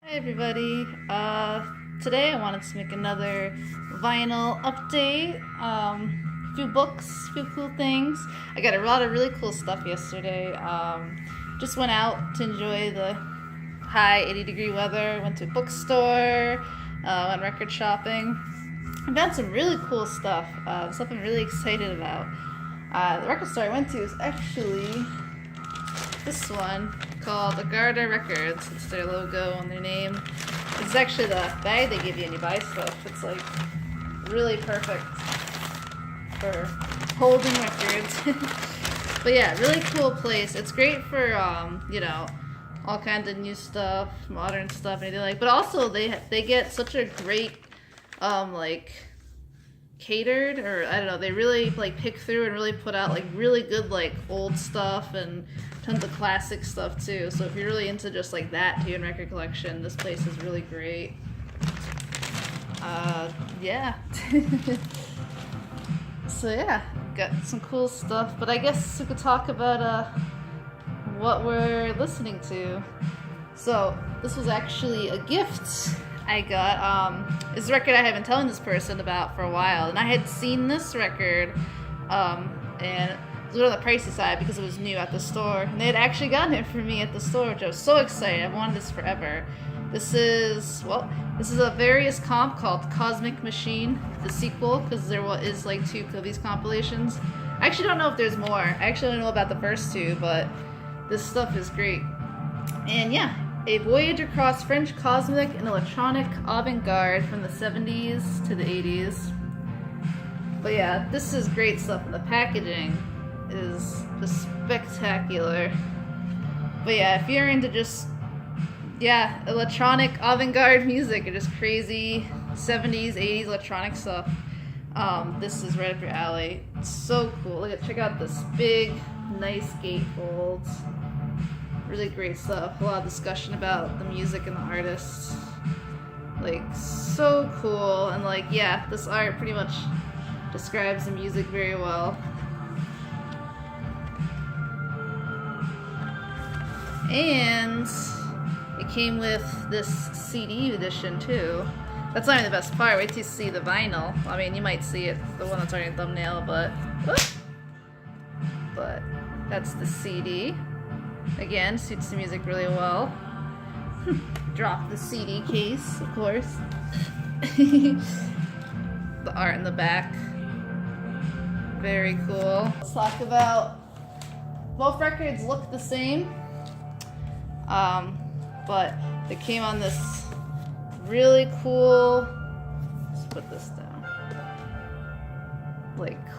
Hi everybody. Today I wanted to make another vinyl update. Few books, few cool things. I got a lot of really cool stuff yesterday. Just went out to enjoy the high 80-degree weather. Went to a bookstore. Went record shopping. I found some really cool stuff. Stuff I'm really excited about. The record store I went to is actually this one called Avantgarde Records. It's their logo and their name. It's actually the bag they give you when you buy stuff. It's like really perfect for holding records. But yeah, really cool place. It's great for all kinds of new stuff, modern stuff, anything like. But also they get such a great catered, or I don't know, they really pick through and really put out really good old stuff and tons of classic stuff too. So if you're really into just that to your record collection, this place is really great. Yeah. So yeah, got some cool stuff, but I guess we could talk about what we're listening to. So this was actually a gift I got. It's a record I have been telling this person about for a while, and I had seen this record, and it was on the pricey side because it was new at the store, and they had actually gotten it for me at the store, which I was so excited. I've wanted this forever. This is a various comp called Cosmic Machine, the sequel, because there is two of these compilations. I actually don't know if there's more. I actually don't know about the first two, but this stuff is great. And yeah, a voyage across French cosmic and electronic avant-garde from the 70s to the 80s. But yeah, this is great stuff, and the packaging is just spectacular. But yeah, if you're into just electronic avant-garde music or just crazy 70s, 80s electronic stuff, this is right up your alley. It's so cool. Check out this big, nice gatefolds. Really great stuff. A lot of discussion about the music and the artists. So cool. And this art pretty much describes the music very well. And it came with this CD edition too. That's not even the best part. Wait till you see the vinyl. I mean, you might see it, the one that's on your thumbnail, but that's the CD. Again, suits the music really well. Drop the CD case, of course. The art in the back. Very cool. Let's talk about, both records look the same. But they came on this really cool, let's put this down,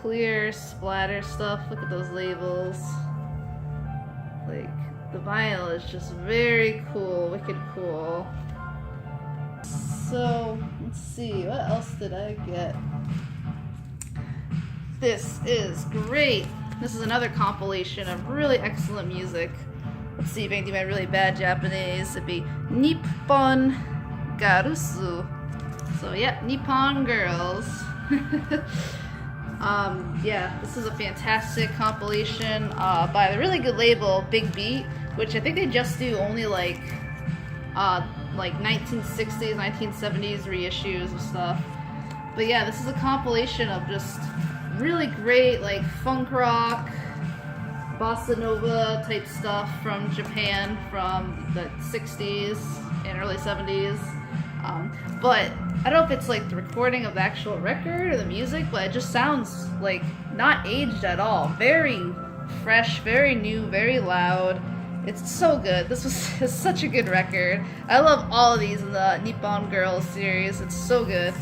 clear splatter stuff. Look at those labels. The vinyl is just very cool, wicked cool. So, let's see, what else did I get? This is great. This is another compilation of really excellent music. Let's see if I can do my really bad Japanese. It'd be Nippon Garusu. So yeah, Nippon Girls. This is a fantastic compilation by the really good label Big Beat, which I think they just do only 1960s, 1970s reissues of stuff. But yeah, this is a compilation of just really great funk rock, bossa nova type stuff from Japan from the 60s and early 70s. But I don't know if it's the recording of the actual record or the music, but it just sounds not aged at all. Very fresh, very new, very loud. It's so good. This is such a good record. I love all of these in the Nippon Girls series. It's so good.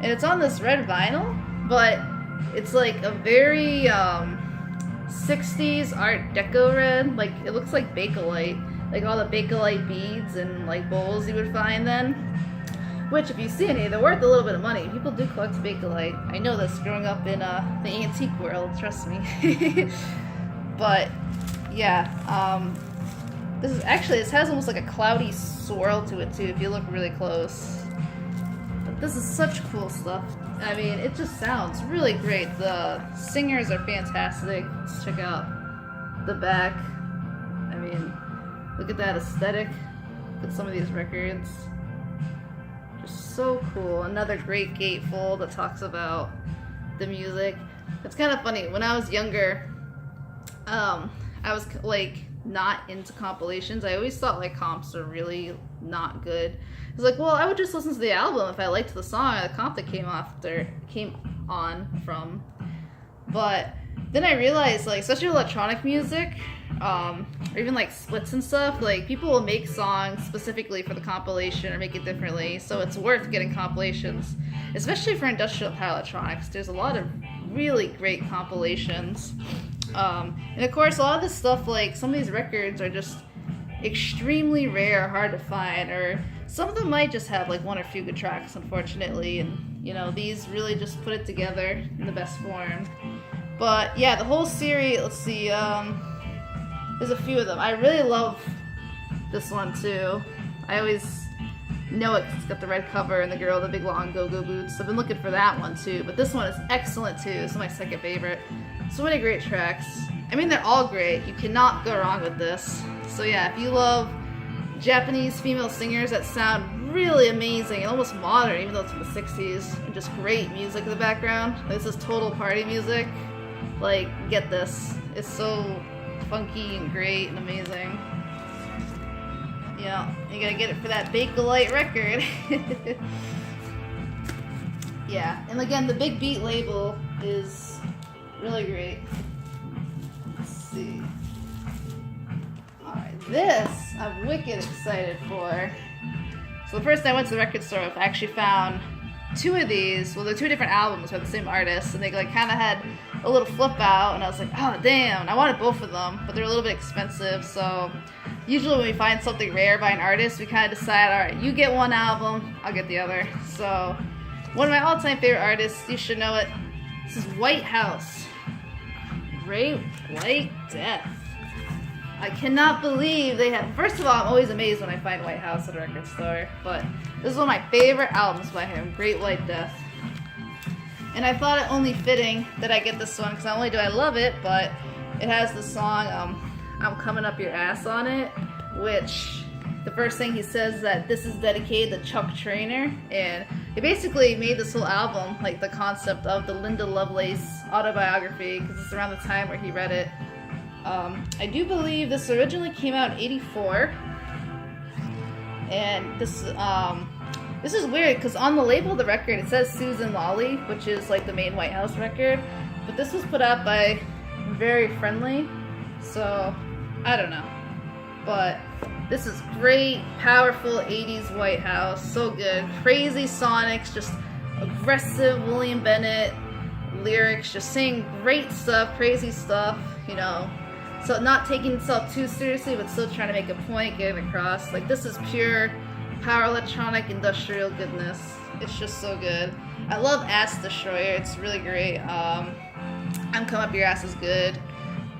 And it's on this red vinyl, but it's a very 60s Art Deco red. It looks like Bakelite. All the Bakelite beads and bowls you would find then. Which, if you see any, they're worth a little bit of money. People do collect Bakelite. I know this growing up in the antique world, trust me. But, yeah, this has almost a cloudy swirl to it too, if you look really close. But this is such cool stuff. I mean, it just sounds really great. The singers are fantastic. Let's check out the back. I mean, look at that aesthetic. Look at some of these records. Just so cool. Another great gatefold that talks about the music. It's kind of funny. When I was younger, I was like not into compilations. I always thought like comps were really not good. It was like, well, I would just listen to the album if I liked the song or the comp that came on from. But then I realized, like, especially electronic music, or even like splits and stuff, like people will make songs specifically for the compilation or make it differently, so it's worth getting compilations, especially for industrial power electronics. There's a lot of really great compilations. And of course, a lot of this stuff, like some of these records are just extremely rare, hard to find, or some of them might just have like one or few good tracks, unfortunately, and you know, these really just put it together in the best form. But yeah, the whole series, let's see, there's a few of them. I really love this one too. I always know it 'cause it's got the red cover and the girl with the big long go-go boots. I've been looking for that one too, but this one is excellent too. It's my second favorite. So many great tracks. I mean, they're all great. You cannot go wrong with this. So yeah, if you love Japanese female singers that sound really amazing and almost modern, even though it's from the 60s, and just great music in the background, this is total party music. Like, get this. It's so funky and great and amazing. You know, you gotta get it for that Bakelite record. Yeah, and again, the Big Beat label is really great. Let's see. Alright, this I'm wicked excited for. So first I went to the record store, I actually found two of these. Well, they're two different albums by the same artist, and they like kind of had a little flip out, and I was like, oh damn, I wanted both of them, but they're a little bit expensive. So usually when we find something rare by an artist, we kind of decide, alright, you get one album, I'll get the other. So one of my all-time favorite artists, you should know it, this is Whitehouse. Great White Death. I cannot believe they have. First of all, I'm always amazed when I find Whitehouse at a record store, but this is one of my favorite albums by him, Great White Death. And I thought it only fitting that I get this one, because not only do I love it, but it has the song I'm Coming Up Your Ass on it, which the first thing he says is that this is dedicated to Chuck Traynor, and he basically made this whole album like the concept of the Linda Lovelace autobiography, because it's around the time where he read it. I do believe this originally came out in '84, and this is weird because on the label of the record it says Susan Lawley, which is like the main Whitehouse record, but this was put out by Very Friendly, so I don't know. But this is great, powerful 80s Whitehouse, so good. Crazy sonics, just aggressive William Bennett lyrics, just saying great stuff, crazy stuff, you know. So not taking itself too seriously, but still trying to make a point, getting across. Like, this is pure power electronic industrial goodness. It's just so good. I love Ass Destroyer. It's really great. I'm Come Up Your Ass is good.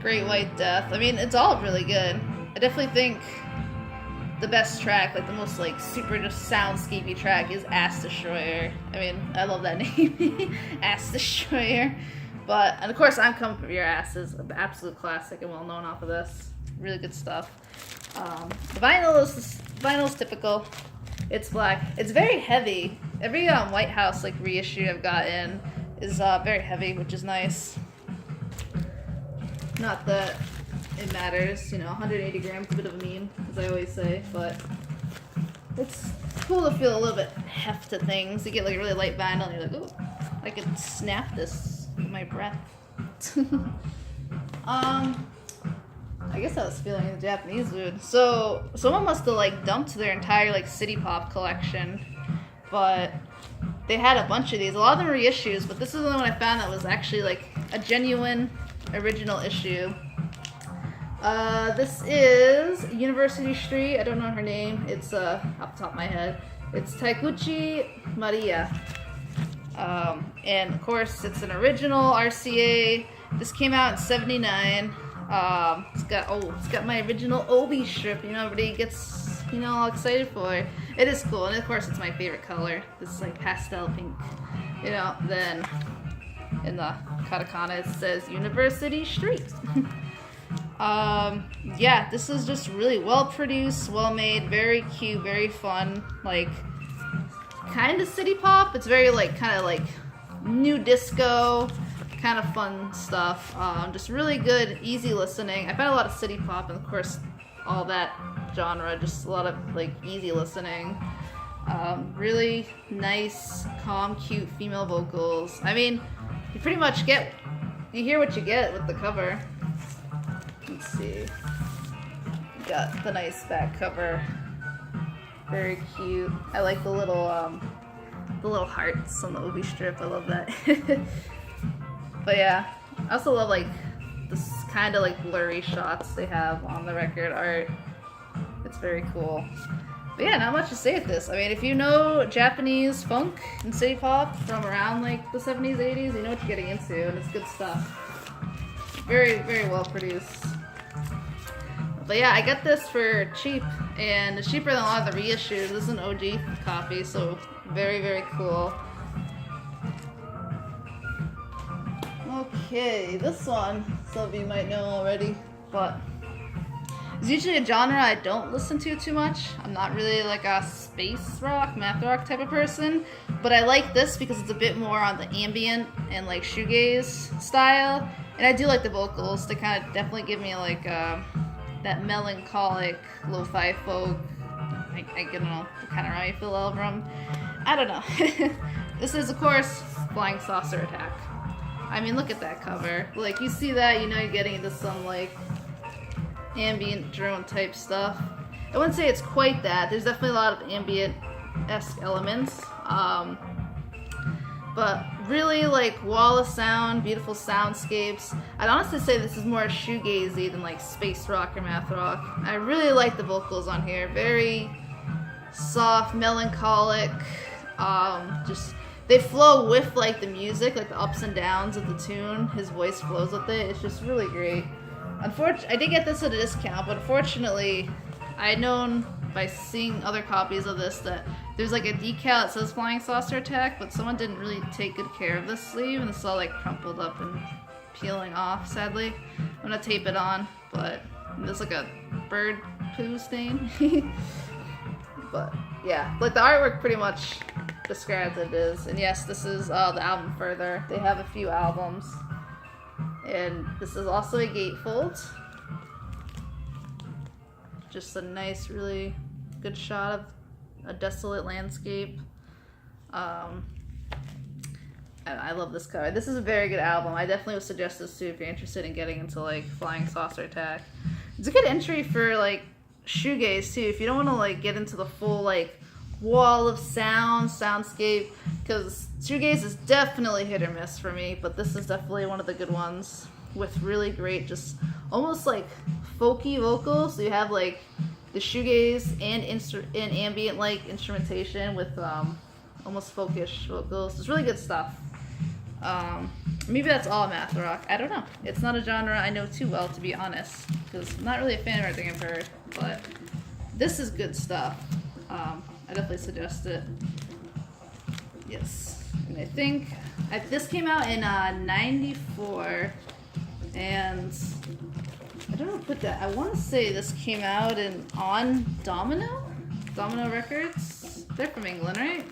Great White Death. I mean, it's all really good. I definitely think the best track, like the most like super just soundscapey track, is Ass Destroyer. I mean, I love that name. Ass Destroyer. But, and of course, I'm Coming Up Your Ass is an absolute classic and well known off of this. Really good stuff. The vinyl is typical. It's black. It's very heavy. Every Whitehouse like reissue I've gotten is very heavy, which is nice. Not that it matters, you know, 180 grams, a bit of a meme, as I always say, but it's cool to feel a little bit heft to things. You get like a really light vinyl and you're like, ooh, I could snap this with my breath. I guess I was feeling the Japanese mood. So someone must have like dumped their entire like City Pop collection, but they had a bunch of these. A lot of them were reissues, but this is the one I found that was actually like a genuine original issue. This is University Street. I don't know her name. It's off the top of my head. It's Takeuchi Mariya. And of course, it's an original RCA. This came out in '79. It's got my original Obi strip. You know, everybody gets, you know, all excited for it. It is cool, and of course, it's my favorite color. This is like pastel pink. You know, then in the katakana it says University Street. Yeah, this is just really well produced, well made, very cute, very fun, like kind of city pop. It's very like kind of like new disco, kind of fun stuff. Just really good, easy listening. I found a lot of city pop and of course all that genre, just a lot of like easy listening. Really nice, calm, cute female vocals. I mean, you pretty much you hear what you get with the cover. Let's see. Got the nice back cover. Very cute. I like the little hearts on the obi strip. I love that. But yeah, I also love like this kind of like blurry shots they have on the record art. It's very cool. But yeah, not much to say with this. I mean, if you know Japanese funk and city pop from around like the 70s, 80s, you know what you're getting into, and it's good stuff. Very, very well produced. But yeah, I got this for cheap, and it's cheaper than a lot of the reissues. This is an OG copy, so very, very cool. Okay, this one, some of you might know already, but it's usually a genre I don't listen to too much. I'm not really like a space rock, math rock type of person, but I like this because it's a bit more on the ambient and like shoegaze style, and I do like the vocals. They kind of definitely give me like that melancholic lo-fi folk. I don't know, kind of remind me of Phil Elverum. I don't know. This is of course Flying Saucer Attack. I mean, look at that cover. Like, you see that, you know you're getting into some like ambient drone type stuff. I wouldn't say it's quite that. There's definitely a lot of ambient-esque elements. But really like wall of sound, beautiful soundscapes. I'd honestly say this is more shoegazy than like space rock or math rock. I really like the vocals on here. Very soft, melancholic. Just they flow with like the music, like the ups and downs of the tune. His voice flows with it. It's just really great. Unfortunately, I did get this at a discount, but unfortunately, I had known by seeing other copies of this that there's like a decal that says Flying Saucer Attack, but someone didn't really take good care of this sleeve, and it's all like crumpled up and peeling off, sadly. I'm gonna tape it on, but there's like a bird poo stain. But yeah, like the artwork pretty much describes it is. And yes, this is the album Further. They have a few albums. And this is also a gatefold. Just a nice, really good shot of a desolate landscape. I love this cover. This is a very good album. I definitely would suggest this too if you're interested in getting into like Flying Saucer Attack. It's a good entry for like shoegaze too, if you don't want to like get into the full like wall of soundscape, because shoegaze is definitely hit or miss for me, but this is definitely one of the good ones with really great, just almost like folky vocals. So you have like the shoegaze and ambient like instrumentation with almost folkish vocals. It's really good stuff. Maybe that's all math rock. I don't know. It's not a genre I know too well, to be honest, because I'm not really a fan of everything I've heard, but this is good stuff. I definitely suggest it. Yes. And I think this came out in 94, and I don't know who put that. I want to say this came out on Domino Records. They're from England, right?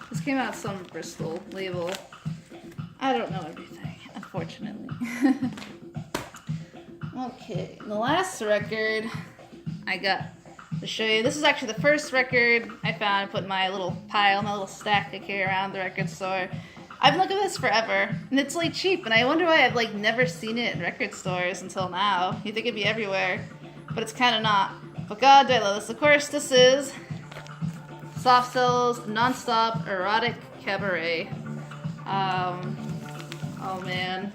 This came out some Bristol label. I don't know everything, unfortunately. Okay, the last record I got to show you. This is actually the first record I found and put in my little pile, my little stack I carry around the record store. I've been looking at this forever, and it's like cheap, and I wonder why I've like never seen it in record stores until now. You'd think it'd be everywhere, but it's kind of not. But God, do I love this. Of course, this is Soft Cell's Nonstop Erotic Cabaret. Oh man.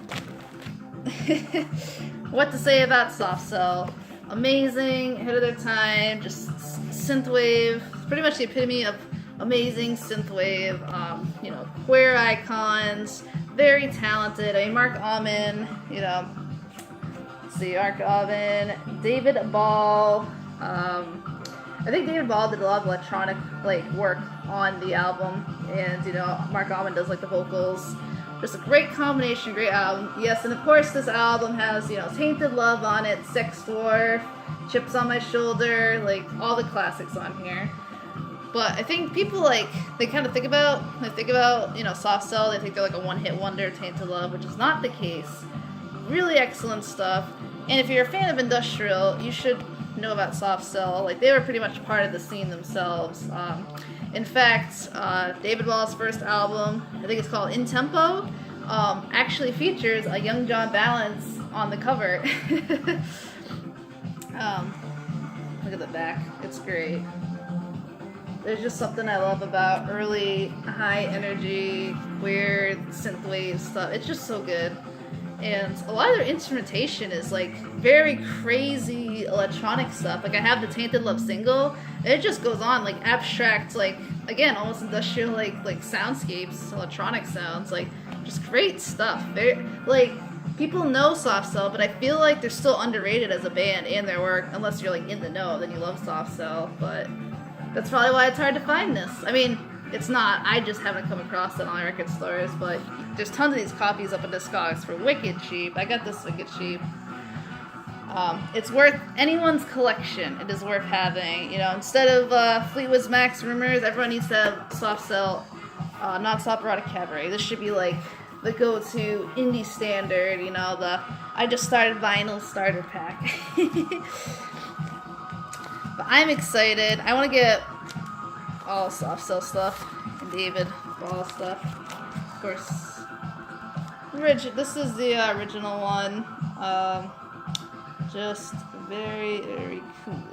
What to say about Soft Cell? Amazing, ahead of their time, just synthwave. Pretty much the epitome of amazing synthwave. You know, queer icons, very talented. I mean, Mark Almond, you know, let's see, Mark Almond, David Ball. I think David Ball did a lot of electronic like work on the album, and you know, Mark Almond does like the vocals. Just a great combination, great album. Yes, and of course this album has, you know, Tainted Love on it, Sex Dwarf, Chips on My Shoulder, like all the classics on here. But I think people they kind of think about, you know, Soft Cell, they think they're like a one-hit wonder, Tainted Love, which is not the case. Really excellent stuff. And if you're a fan of industrial, you should know about Soft Cell. Like, they were pretty much part of the scene themselves. In fact, David Wall's first album, I think it's called In Tempo, actually features a young John Balance on the cover. Look at the back. It's great. There's just something I love about early, high-energy, weird, synthwave stuff. It's just so good. And a lot of their instrumentation is like very crazy electronic stuff. Like I have the Tainted Love single, and it just goes on like abstract, like again almost industrial like soundscapes, electronic sounds, like just great stuff. Very like people know Soft Cell, but I feel like they're still underrated as a band and their work. Unless you're like in the know, then you love Soft Cell. But that's probably why it's hard to find this. I mean, it's not. I just haven't come across it on record stores, but there's tons of these copies up in Discogs for wicked cheap. I got this wicked cheap. It's worth anyone's collection. It is worth having. You know, instead of Fleetwood Mac's Rumors, everyone needs to have Soft Cell, Non-Stop Erotic Cabaret. This should be like the go-to indie standard. You know, the I just started vinyl starter pack. But I'm excited. I want to get all Soft Cell stuff and David Ball stuff. Of course. This is the original one. Just very, very cool.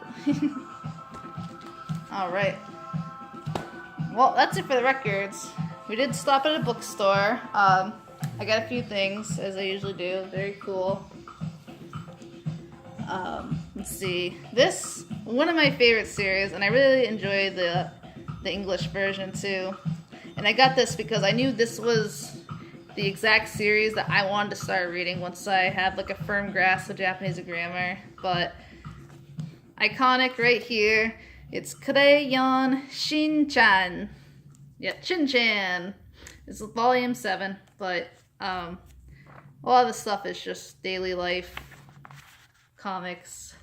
Alright. Well, that's it for the records. We did stop at a bookstore. I got a few things, as I usually do. Very cool. Let's see. This, one of my favorite series, and I really enjoy the English version too. And I got this because I knew this was the exact series that I wanted to start reading once I had like a firm grasp of Japanese grammar. But iconic right here, it's Crayon Shinchan. Yeah, Shinchan. It's volume 7, but a lot of the stuff is just daily life, comics,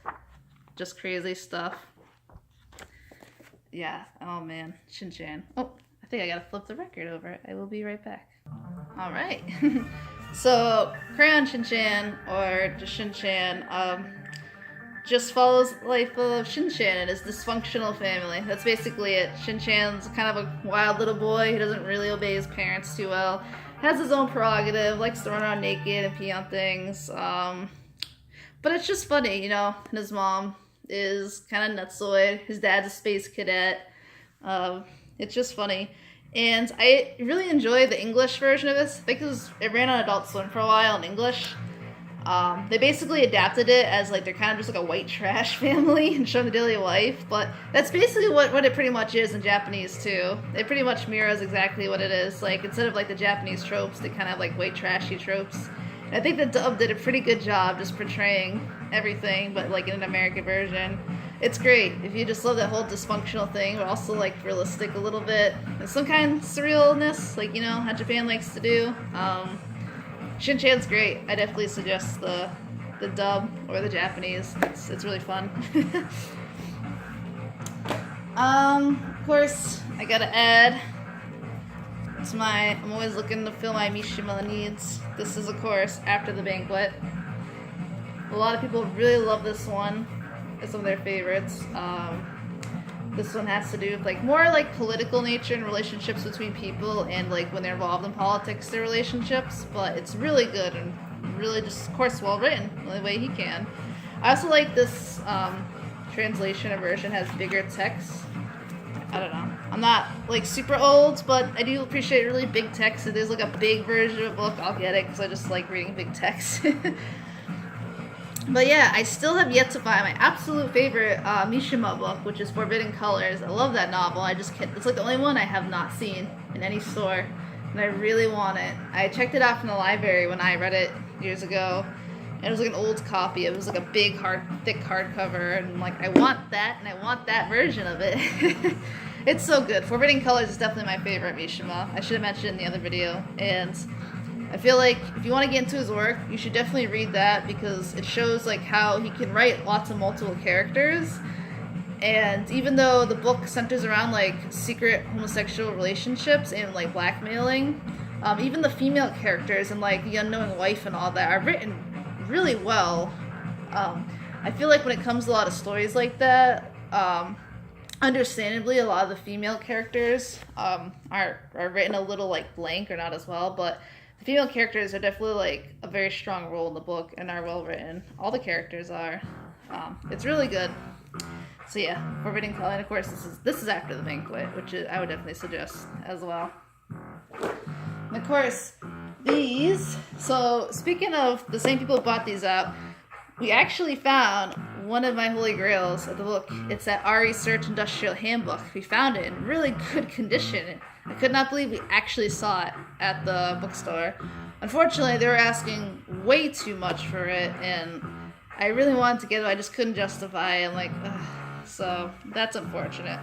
just crazy stuff. Yeah, oh man, Shinchan. Oh, I think I gotta flip the record over. I will be right back. Alright. So, Crayon Shinchan, or just Shinchan, just follows the life of Shinchan and his dysfunctional family. That's basically it. Shinchan's kind of a wild little boy. He doesn't really obey his parents too well. Has his own prerogative, likes to run around naked and pee on things. But it's just funny, you know, and his mom is kind of nutsoid. His dad's a space cadet. It's just funny. And I really enjoy the English version of this. I think it ran on Adult Swim for a while in English. They basically adapted it as like they're kind of just like a white trash family and show the daily life. But that's basically what it pretty much is in Japanese too. It pretty much mirrors exactly what it is. Like instead of like the Japanese tropes, they kind of have like white trashy tropes. And I think the dub did a pretty good job just portraying everything, but like in an American version. It's great if you just love that whole dysfunctional thing, but also like realistic a little bit. And some kind of surrealness, like, you know, how Japan likes to do. Shinchan's great. I definitely suggest the dub or the Japanese. It's really fun. Of course, I gotta add to I'm always looking to fill my Mishima needs. This is, of course, After the Banquet. A lot of people really love this one. It's one of their favorites. This one has to do with like more like political nature and relationships between people, and like when they're involved in politics, their relationships. But it's really good and really just, of course, well written the way he can. I also like this translation or version has bigger text. I don't know. I'm not like super old, but I do appreciate really big text. If there's like a big version of a book, I'll get it because I just like reading big text. But yeah, I still have yet to find my absolute favorite Mishima book, which is Forbidden Colors. I love that novel. I just can't. It's like the only one I have not seen in any store, and I really want it. I checked it out from the library when I read it years ago, and it was like an old copy. It was like a big, thick hardcover, and I'm like, I want that, and I want that version of it. It's so good. Forbidden Colors is definitely my favorite Mishima. I should have mentioned it in the other video. And I feel like if you want to get into his work, you should definitely read that because it shows like how he can write lots of multiple characters. And even though the book centers around like secret homosexual relationships and like blackmailing, even the female characters and like the unknowing wife and all that are written really well. I feel like when it comes to a lot of stories like that, understandably, a lot of the female characters are written a little like blank or not as well, but the female characters are definitely like a very strong role in the book and are well written. All the characters are. It's really good. So yeah, Forbidden Color, and of course this is after the banquet, which I would definitely suggest as well. And of course, these. So speaking of the same people who bought these out, we actually found one of my holy grails of the book. It's that Research Industrial Handbook. We found it in really good condition. I could not believe we actually saw it at the bookstore. Unfortunately, they were asking way too much for it, and I really wanted to get it. I just couldn't justify it. I'm like, ugh. So that's unfortunate.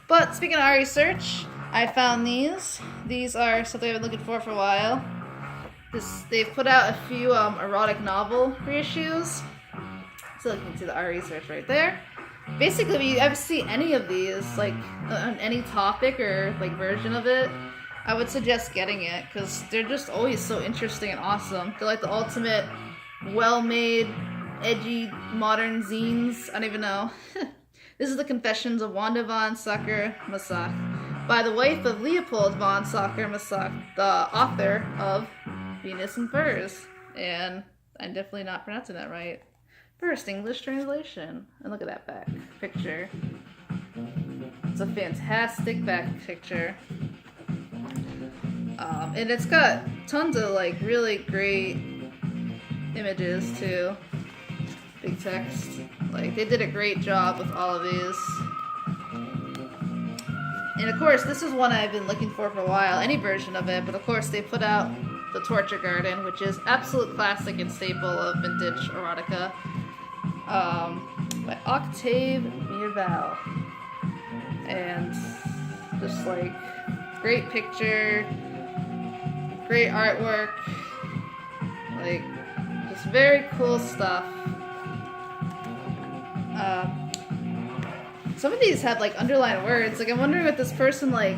But speaking of Research, I found these. These are something I've been looking for a while. They've put out a few erotic novel reissues. So you can see the Research right there. Basically, if you ever see any of these, like on any topic or like version of it, I would suggest getting it because they're just always so interesting and awesome. They're like the ultimate well-made, edgy, modern zines. I don't even know. This is the Confessions of Wanda von Sacher-Masoch by the wife of Leopold von Sacher-Masoch, the author of Venus in Furs. And I'm definitely not pronouncing that right. First English translation. And look at that back picture. It's a fantastic back picture. And it's got tons of like really great images too. Big text. Like they did a great job with all of these. And of course, this is one I've been looking for a while, any version of it, but of course they put out The Torture Garden, which is absolute classic and staple of vintage erotica. By Octave Mirval. And just like great picture, great artwork, like just very cool stuff. Some of these have like underlined words. Like I'm wondering what this person like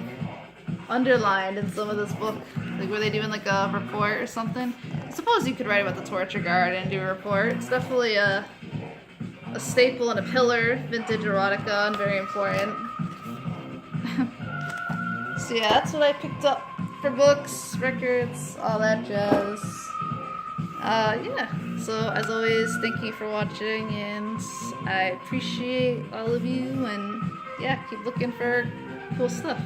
underlined in some of this book. Like were they doing like a report or something? I suppose you could write about the Torture Guard and do a report. It's definitely a staple and a pillar, vintage erotica, and very important. So yeah, that's what I picked up for books, records, all that jazz. Yeah, so as always, thank you for watching, and I appreciate all of you, and yeah, keep looking for cool stuff.